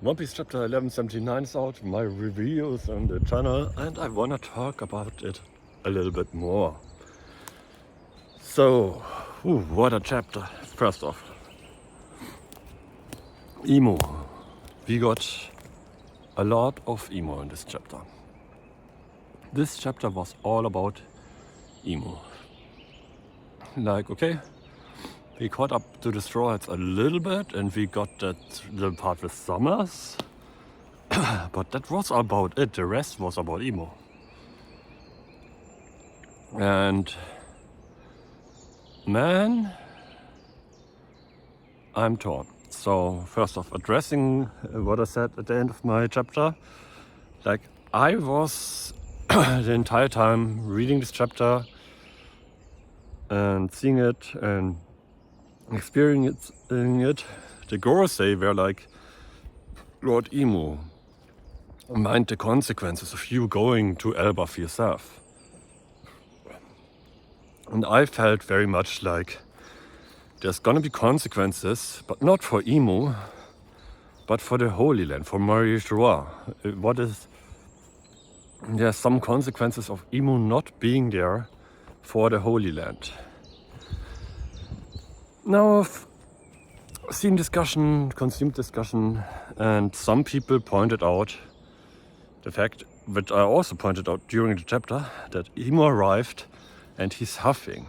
One Piece chapter 1179 is out, my review is on the channel, and I wanna talk about it a little bit more. So, what a chapter. First off, emo. We got a lot of emo in this chapter. This chapter was all about emo. Like, okay, we caught up to the Straw Hats a little bit, and we got that little part with Summers. But that was about it. The rest was about emo. And man, I'm torn. So first off, addressing what I said at the end of my chapter, like I was the entire time reading this chapter and seeing it and experiencing it. The Gorosei were like, Lord Emu, mind the consequences of you going to Elbaf yourself. And I felt very much like there's gonna be consequences, but not for Emu, but for the Holy Land, for Marie-Joie. There's some consequences of Emu not being there for the Holy Land. Now, I've seen discussion, consumed discussion, and some people pointed out the fact, which I also pointed out during the chapter, that Emu arrived and he's huffing.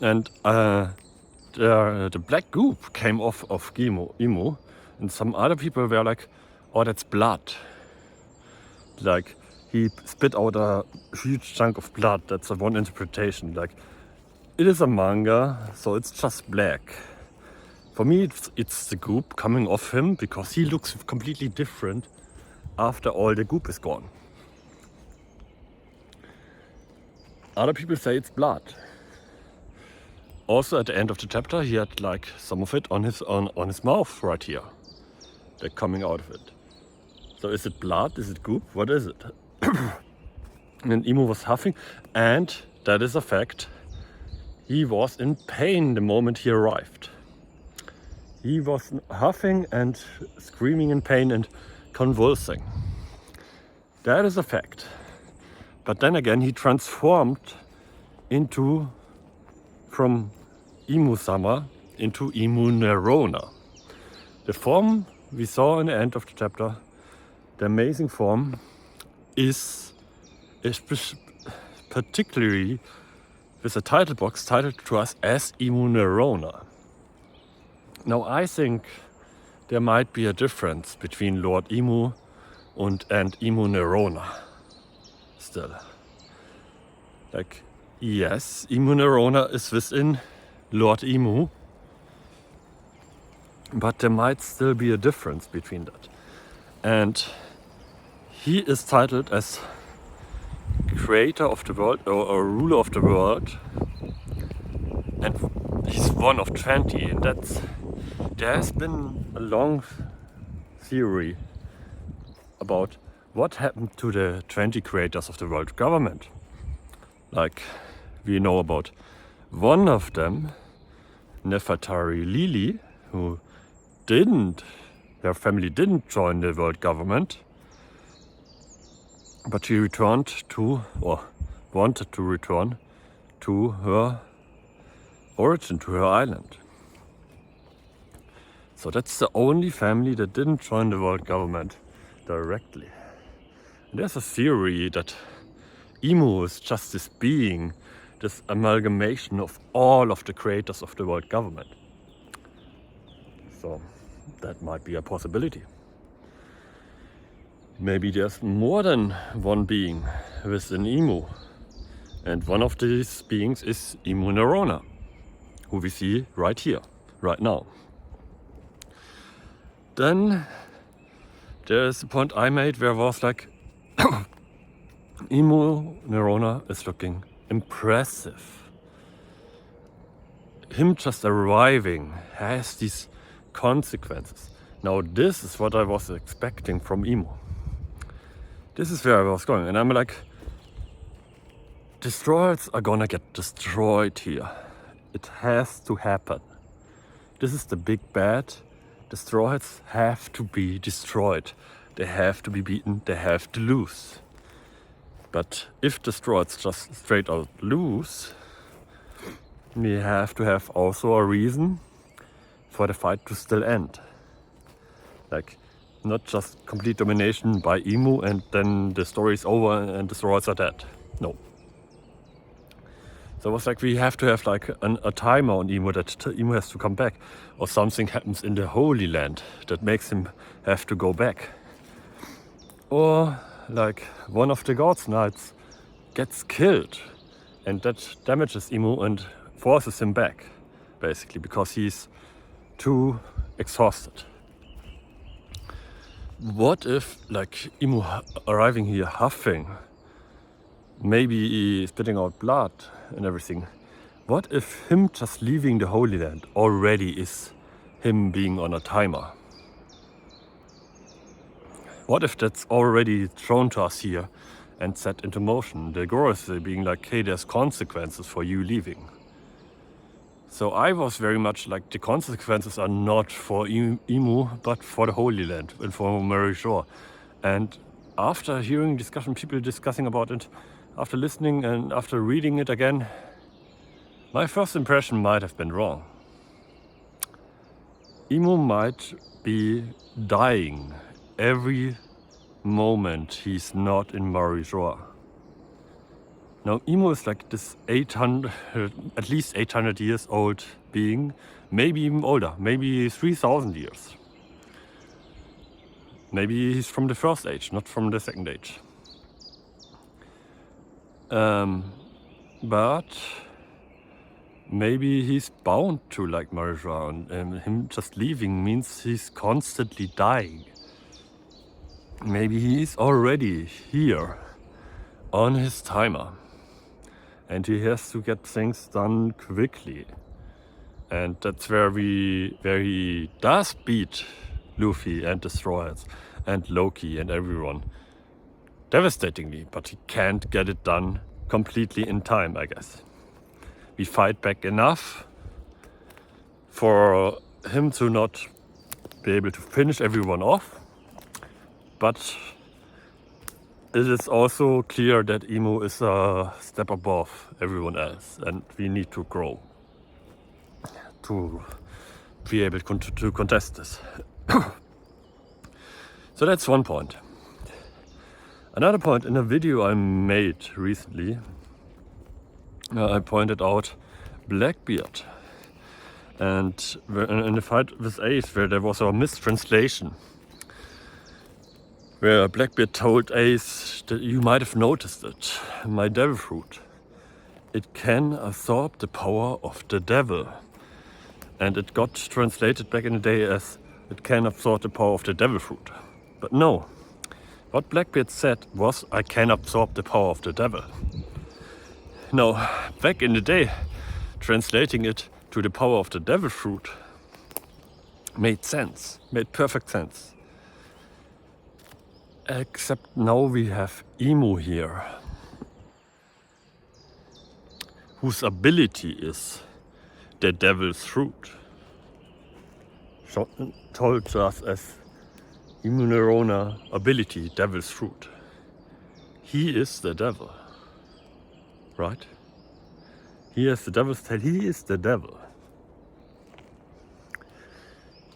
And the black goop came off of Emu, and some other people were like, oh, that's blood. Like, he spit out a huge chunk of blood. That's one interpretation. Like, it is a manga, so it's just black. For me, it's the goop coming off him, because he looks completely different after all the goop is gone. Other people say it's blood. Also, at the end of the chapter, he had like some of it on his mouth right here, like coming out of it. So is it blood? Is it goop? What is it? And Emu was huffing, and that is a fact. He was in pain the moment he arrived. He was huffing and screaming in pain and convulsing. That is a fact. But then again, he transformed from Emu-sama into Emu Nerona. The form we saw in the end of the chapter, the amazing form, is particularly with a title box titled to us as Emu Nerona. Now I think there might be a difference between Lord Emu and Emu Nerona. Still. Like, yes, Emu Nerona is within Lord Emu, but there might still be a difference between that. And he is titled as creator of the world or ruler of the world, and he's one of 20, and there has been a long theory about what happened to the 20 creators of the world government. Like, we know about one of them, Nefertari Lili, her family didn't join the world government, but she returned to, or wanted to return to her origin, to her island. So that's the only family that didn't join the world government directly. And there's a theory that Emu is just this being, this amalgamation of all of the creators of the world government. So that might be a possibility. Maybe there's more than one being within Emu. And one of these beings is Emu Nerona, who we see right here, right now. Then there's a point I made where I was like, Emu Nerona is looking impressive. Him just arriving has these consequences. Now this is what I was expecting from Emu. This is where I was going, and I'm like, destroyers are gonna get destroyed here. It has to happen. This is the big bad. The Straw Hats have to be destroyed. They have to be beaten, they have to lose. But if the Straw Hats just straight out lose, we have to have also a reason for the fight to still end. Like, not just complete domination by Imu and then the story is over and the Straw Hats are dead. No. So it was like we have to have like a timer on Imu, that Imu has to come back. Or something happens in the Holy Land that makes him have to go back. Or like one of the God's Knights gets killed and that damages Imu and forces him back, basically, because he's too exhausted. What if, like, Imu arriving here huffing, maybe spitting out blood and everything? What if him just leaving the Holy Land already is him being on a timer? What if that's already thrown to us here and set into motion? The Goros being like, hey, there's consequences for you leaving. So I was very much like, the consequences are not for Imu, but for the Holy Land and for Mary Shore. And after hearing people discussing about it, after listening and after reading it again, my first impression might have been wrong. Imu might be dying every moment he's not in Mary Shore. Now, Imu is like this 800, at least 800 years old being, maybe even older, maybe 3,000 years. Maybe he's from the first age, not from the second age. But maybe he's bound to like Marija, and him just leaving means he's constantly dying. Maybe he's already here on his timer. And he has to get things done quickly. And that's where he does beat Luffy and the Straw Hats and Loki and everyone devastatingly, but he can't get it done completely in time, I guess. We fight back enough for him to not be able to finish everyone off, but it is also clear that Imu is a step above everyone else, and we need to grow to be able to contest this. So that's one point. Another point, in a video I made recently, I pointed out Blackbeard. And in the fight with Ace, where there was a mistranslation, where Blackbeard told Ace that you might have noticed it, my devil fruit. It can absorb the power of the devil. And it got translated back in the day as it can absorb the power of the devil fruit. But no, what Blackbeard said was, I can absorb the power of the devil. Now, back in the day, translating it to the power of the devil fruit made sense, made perfect sense. Except now we have Imu here, whose ability is the devil's fruit. Told to us as Imu Nerona ability, devil's fruit. He is the devil, right? He has the devil's tail, he is the devil.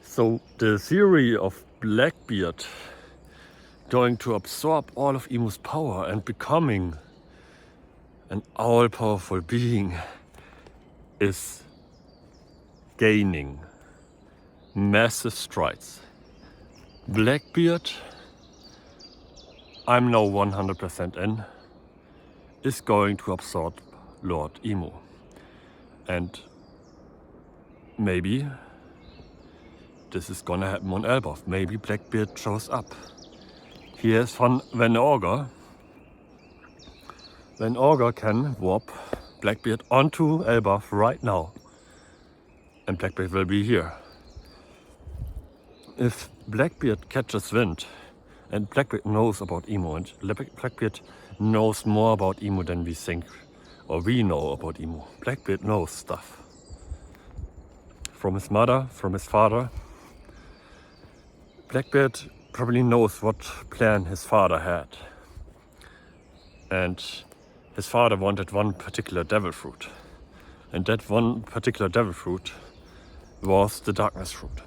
So the theory of Blackbeard going to absorb all of Imu's power and becoming an all-powerful being is gaining massive strides. Blackbeard, I'm now 100% in, is going to absorb Lord Imu. And maybe this is gonna happen on Elbaf. Maybe Blackbeard shows up. Here's von Van Augur. Van Augur can warp Blackbeard onto Elbaf right now. And Blackbeard will be here. If Blackbeard catches wind, and Blackbeard knows about Imu, and Blackbeard knows more about Imu than we think, or we know about Imu. Blackbeard knows stuff. From his mother, from his father, Blackbeard probably knows what plan his father had. And his father wanted one particular devil fruit. And that one particular devil fruit was the darkness fruit.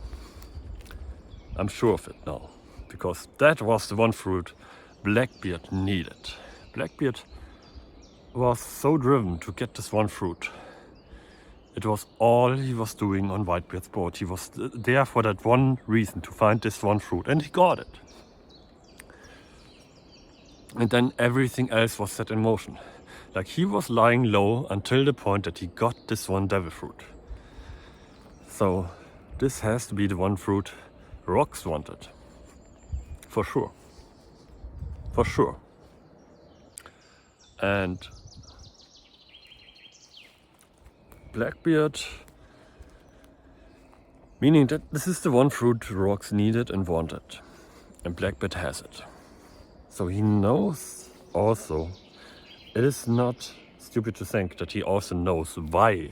I'm sure of it now, because that was the one fruit Blackbeard needed. Blackbeard was so driven to get this one fruit. It was all he was doing on Whitebeard's boat. He was there for that one reason, to find this one fruit, and he got it. And then everything else was set in motion. Like, he was lying low until the point that he got this one devil fruit. So this has to be the one fruit Rocks wanted. For sure. For sure. And Blackbeard, meaning that this is the one fruit Rocks needed and wanted. And Blackbeard has it. So he knows also, it is not stupid to think that he also knows why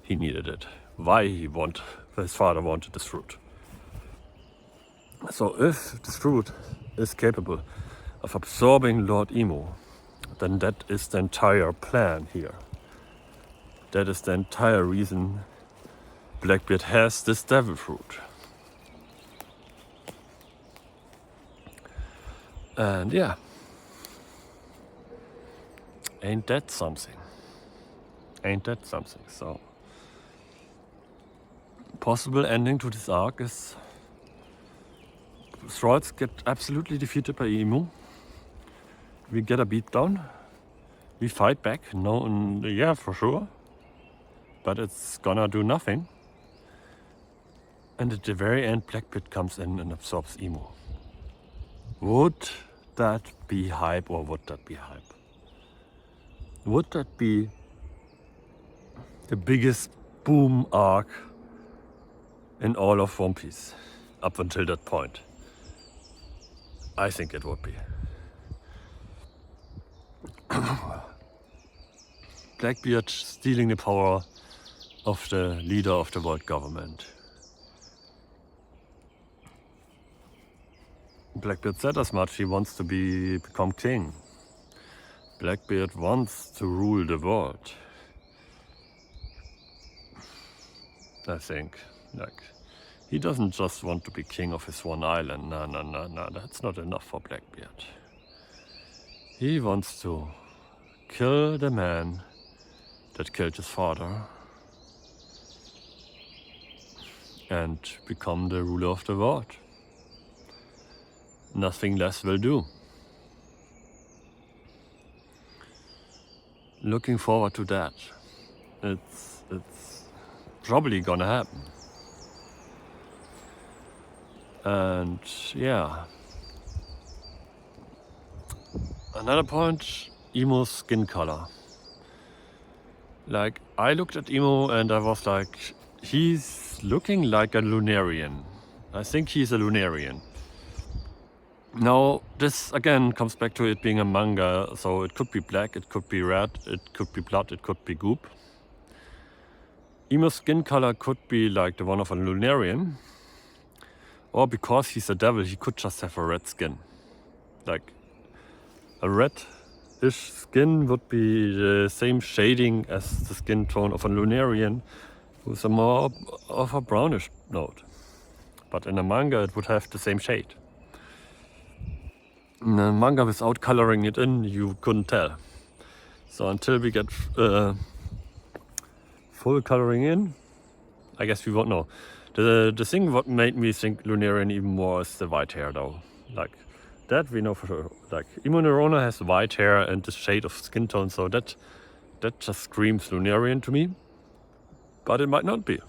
he needed it. Why his father wanted this fruit. So if this fruit is capable of absorbing Lord Imu, then that is the entire plan here. That is the entire reason Blackbeard has this devil fruit. And yeah, ain't that something? Ain't that something? So, possible ending to this arc is Thralls get absolutely defeated by Imu. We get a beatdown. We fight back. No, yeah, for sure. But it's gonna do nothing. And at the very end, Blackbeard comes in and absorbs Imu. Would that be hype, or would that be hype? Would that be the biggest boom arc in all of One Piece up until that point? I think it would be. Blackbeard stealing the power of the leader of the world government. Blackbeard said as much. He wants to become king. Blackbeard wants to rule the world. I think, like, he doesn't just want to be king of his one island. No, that's not enough for Blackbeard. He wants to kill the man that killed his father and become the ruler of the world. Nothing less will do. Looking forward to that. It's probably gonna happen. And yeah. Another point, Imu's skin color. Like, I looked at Imu and I was like, he's looking like a Lunarian. I think he's a Lunarian. Now, this again comes back to it being a manga, so it could be black, it could be red, it could be blood, it could be goop. Imu's skin color could be like the one of a Lunarian, or because he's a devil, he could just have a red skin. Like, a red-ish skin would be the same shading as the skin tone of a Lunarian, with a more of a brownish note. But in a manga, it would have the same shade. In a manga, without coloring it in, you couldn't tell. So until we get full coloring in, I guess we won't know. The thing what made me think Lunarian even more is the white hair, though. Like, that we know for sure. Like, Imu Nerona has white hair and this shade of skin tone, so that just screams Lunarian to me. But it might not be.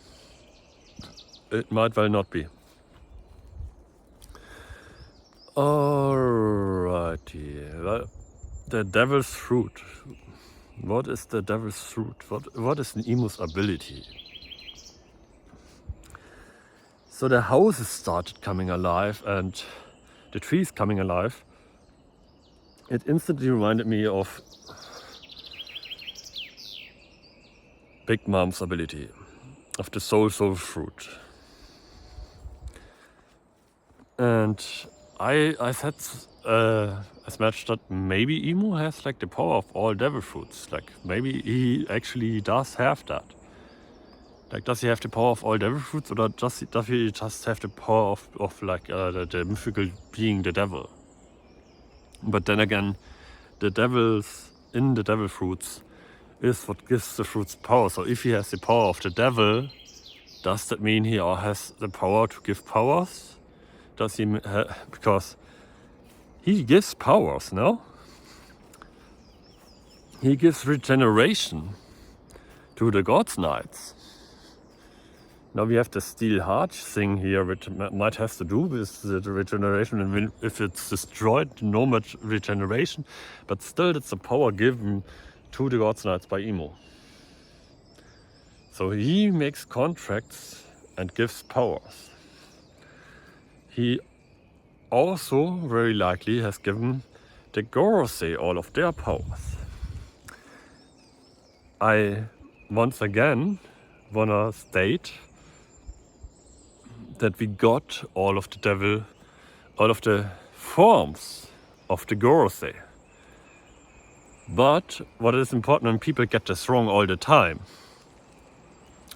It might well not be. Alrighty. Well, the devil's fruit. What is the devil's fruit? What is an Imu's ability? So the houses started coming alive and the trees coming alive. It instantly reminded me of Big Mom's ability, of the soul fruit. And I said as much that maybe Imu has like the power of all devil fruits. Like maybe he actually does have that. Like, does he have the power of all devil fruits, or does he just have the power of like the mythical being, the devil? But then again, the devils in the devil fruits is what gives the fruits power. So if he has the power of the devil, does that mean he has the power to give powers? Does he? Because he gives powers, no? He gives regeneration to the God's Knights. Now we have the steel heart thing here, which might have to do with the regeneration, and if it's destroyed, no much regeneration, but still it's a power given to the God's Knights by Imu. So he makes contracts and gives powers. He also very likely has given the Gorosei all of their powers. I once again wanna state that we got all of the forms of the Gorosei. But what is important, and people get this wrong all the time,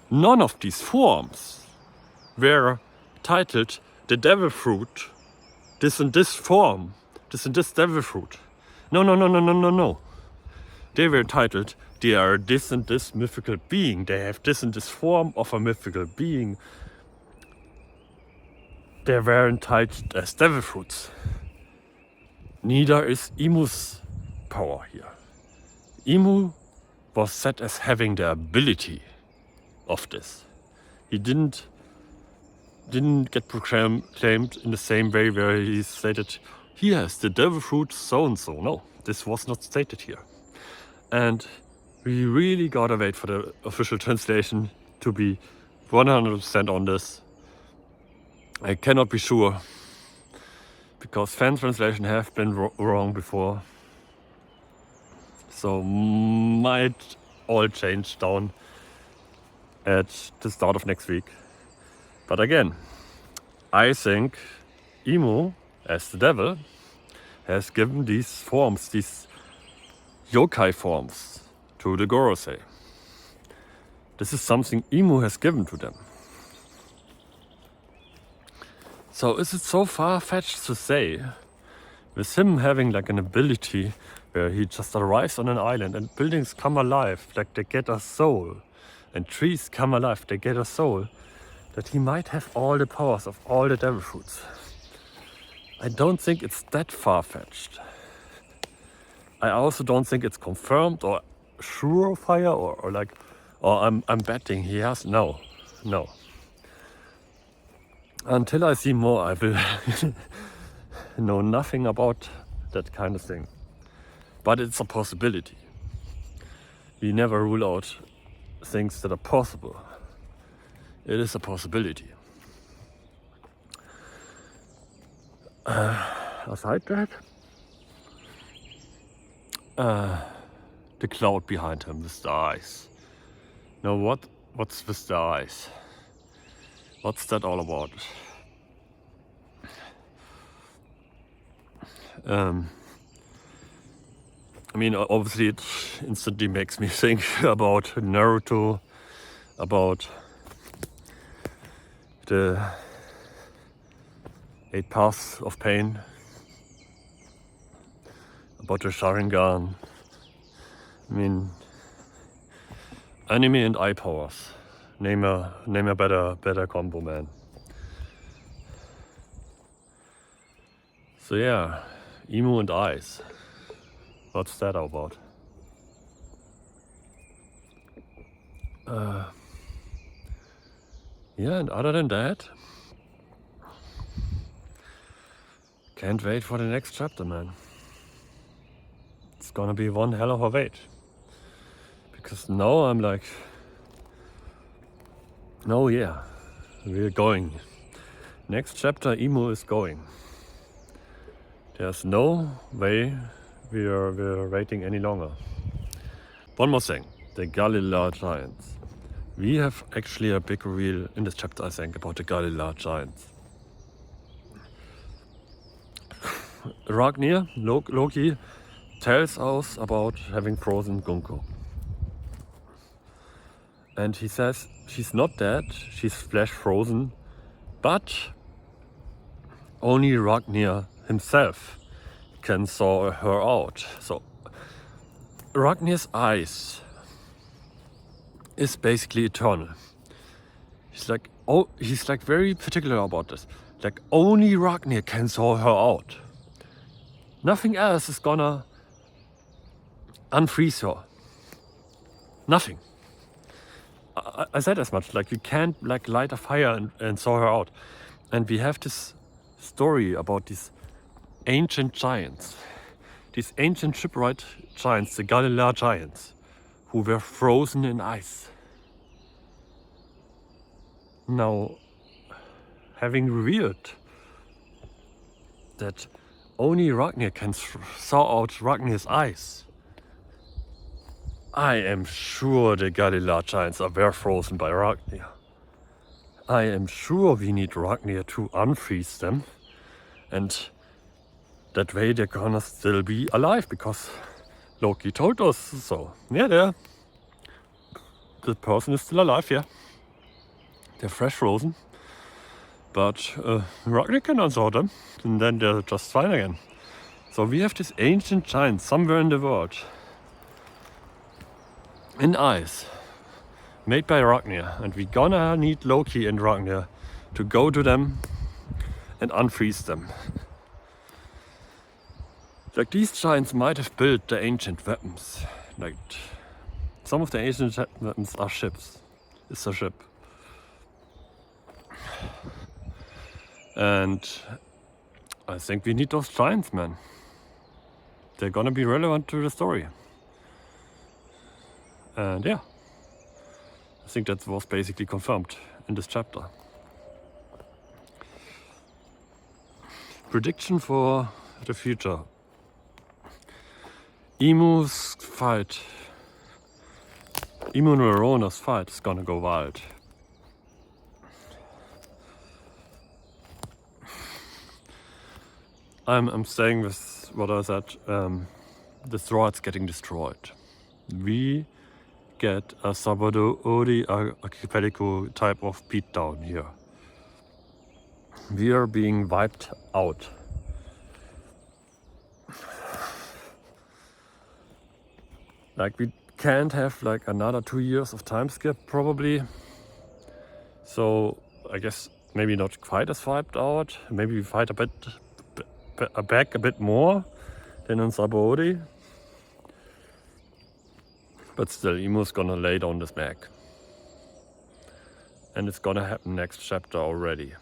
none of these forms were titled the devil fruit, this and this form, this and this devil fruit. No. They were titled, they are this and this mythical being, they have this and this form of a mythical being. They weren't titled as devil fruits. Neither is Imu's power here. Imu was set as having the ability of this. He didn't get proclaimed in the same way where he stated, he has the devil fruit so and so. No, this was not stated here. And we really gotta wait for the official translation to be 100% on this. I cannot be sure, because fan translation have been wrong before. So might all change down at the start of next week. But again, I think Imu, as the devil, has given these forms, these yokai forms, to the Gorosei. This is something Imu has given to them. So is it so far-fetched to say, with him having like an ability where he just arrives on an island and buildings come alive, like they get a soul, and trees come alive, they get a soul, that he might have all the powers of all the devil fruits? I don't think it's that far-fetched. I also don't think it's confirmed or surefire or I'm betting he has. No. Until I see more, I will know nothing about that kind of thing. But it's a possibility. We never rule out things that are possible. It is a possibility. Aside that, the cloud behind him with the eyes. Now what's with the eyes? What's that all about? I mean, obviously it instantly makes me think about Naruto, about the 8 paths of pain, about the Sharingan. I mean, anime and eye powers. Name a better combo, man. So yeah, Imu and eyes. What's that all about? Yeah, and other than that, can't wait for the next chapter, man. It's gonna be one hell of a wait. Because now I'm like, oh yeah, we're going. Next chapter, Imu is going. There's no way we're waiting any longer. One more thing, the Gallela Giants. We have actually a big reveal in this chapter, I think, about the Gallela Giants. Ragnir, Loki, tells us about having frozen Gunko. And he says she's not dead, she's flesh frozen, but only Ragnir himself can saw her out. So Ragnir's eyes is basically eternal. He's like very particular about this. Like only Ragnir can saw her out. Nothing else is gonna unfreeze her. Nothing. I said as much. Like you can't like light a fire and saw her out. And we have this story about these ancient giants, these ancient shipwright giants, the Gallela giants, who were frozen in ice. Now, having revealed that only Ragnir can saw out Ragnir's eyes, I am sure the Gallela giants were frozen by Ragnir. I am sure we need Ragnir to unfreeze them, and that way they're gonna still be alive because Loki told us so. Yeah, the person is still alive, yeah. They're fresh frozen, but Ragnir can unthaw them, and then they're just fine again. So we have this ancient giant somewhere in the world, in ice, made by Ragnir, and we gonna need Loki and Ragnir to go to them and unfreeze them. Like these giants might have built the ancient weapons. Like some of the ancient weapons are ships. It's a ship. And I think we need those giants, man. They're gonna be relevant to the story. And yeah, I think that was basically confirmed in this chapter. Prediction for the future. Imu's fight, Imu and Nerona's fight is gonna go wild. I'm staying with what I said, the droid's getting destroyed. We get a Sabadori archipelago type of beatdown here. We are being wiped out. Like we can't have like another 2 years of time skip probably. So I guess maybe not quite as wiped out. Maybe we fight a bit back a bit more than in Sabori. But still, Imu's gonna lay down this back. And it's gonna happen next chapter already.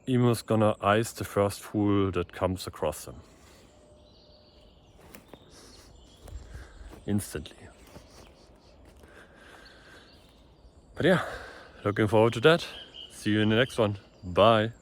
Imu's gonna ice the first fool that comes across him. Instantly. But yeah, looking forward to that. See you in the next one. Bye.